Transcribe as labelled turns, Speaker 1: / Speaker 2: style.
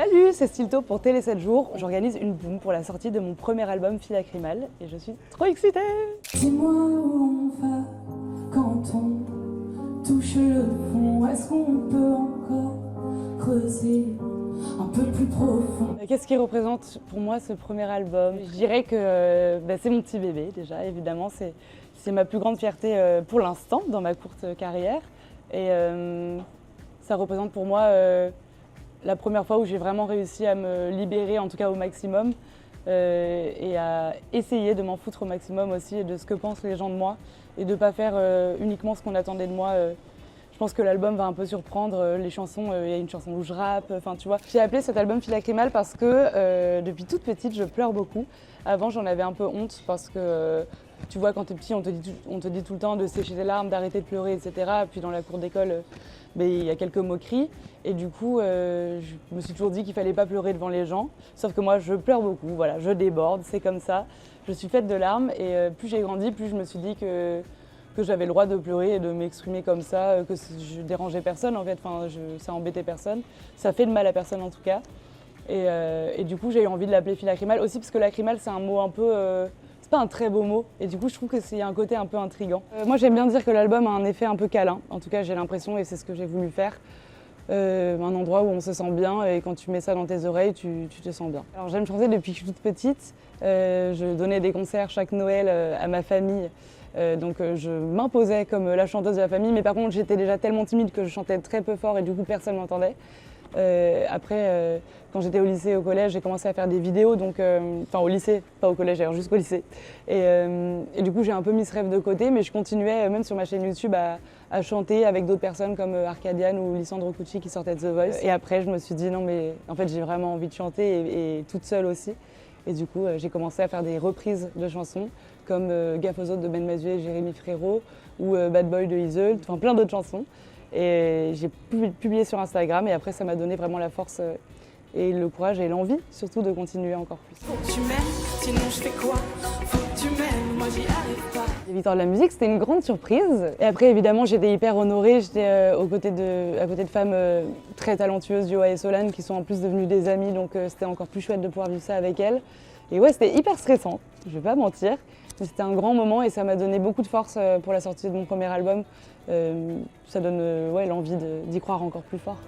Speaker 1: Salut, c'est Stilto pour Télé 7 jours. J'organise une boom pour la sortie de mon premier album Fille Lacrymale et je suis trop excitée.
Speaker 2: Dis-moi où on va quand on touche le fond. Est-ce qu'on peut encore creuser un peu plus profond?
Speaker 1: Qu'est-ce qui représente pour moi ce premier album? Je dirais que c'est mon petit bébé déjà, évidemment. C'est ma plus grande fierté pour l'instant dans ma courte carrière. Et ça représente pour moi la première fois où j'ai vraiment réussi à me libérer, en tout cas au maximum, et à essayer de m'en foutre au maximum aussi de ce que pensent les gens de moi et de ne pas faire uniquement ce qu'on attendait de moi. Je pense que l'album va un peu surprendre les chansons. Il y a une chanson où je rappe, enfin tu vois. J'ai appelé cet album Fille Lacrymale parce que depuis toute petite, je pleure beaucoup. Avant, j'en avais un peu honte parce que tu vois, quand t'es petit, on te dit tout le temps de sécher tes larmes, d'arrêter de pleurer, etc. Puis dans la cour d'école, il y a quelques moqueries. Et du coup, je me suis toujours dit qu'il fallait pas pleurer devant les gens. Sauf que moi, je pleure beaucoup, voilà, je déborde, c'est comme ça. Je suis faite de larmes et plus j'ai grandi, plus je me suis dit que j'avais le droit de pleurer et de m'exprimer comme ça, que je dérangeais personne en fait, ça embêtait personne. Ça fait de mal à personne en tout cas. Et du coup, j'ai eu envie de l'appeler Fille Lacrymale aussi parce que lacrymale, c'est un mot un peu... c'est pas un très beau mot et du coup, je trouve que c'est un côté un peu intriguant. Moi, j'aime bien dire que l'album a un effet un peu câlin. En tout cas, j'ai l'impression et c'est ce que j'ai voulu faire. Un endroit où on se sent bien et quand tu mets ça dans tes oreilles, tu te sens bien. Alors j'aime chanter depuis que je suis toute petite. Je donnais des concerts chaque Noël à ma famille. Donc je m'imposais comme la chanteuse de la famille, mais par contre j'étais déjà tellement timide que je chantais très peu fort et du coup personne ne m'entendait. Après, quand j'étais au lycée et au collège, j'ai commencé à faire des vidéos, enfin au lycée, pas au collège d'ailleurs, jusqu'au lycée. Et du coup j'ai un peu mis ce rêve de côté, mais je continuais même sur ma chaîne YouTube à chanter avec d'autres personnes comme Arcadiane ou Lissandro Cucci qui sortaient de The Voice. Et après je me suis dit non mais en fait j'ai vraiment envie de chanter et toute seule aussi. Et du coup j'ai commencé à faire des reprises de chansons comme Gaffe aux autres de Ben Mazuet et Jérémy Frérot ou Bad Boy de Iseult, enfin plein d'autres chansons. Et j'ai publié sur Instagram et après ça m'a donné vraiment la force et le courage et l'envie surtout de continuer encore plus.
Speaker 2: Faut que tu m'aimes, sinon je fais quoi? Faut que tu m'aimes, moi j'y arrive pas.
Speaker 1: Les Victoires de la musique, c'était une grande surprise. Et après évidemment j'étais hyper honorée, j'étais à côté de femmes très talentueuses, Yoa et Solane, qui sont en plus devenues des amies, donc c'était encore plus chouette de pouvoir vivre ça avec elles. Et ouais, c'était hyper stressant, je vais pas mentir. Mais c'était un grand moment et ça m'a donné beaucoup de force pour la sortie de mon premier album. Ça donne l'envie d'y croire encore plus fort.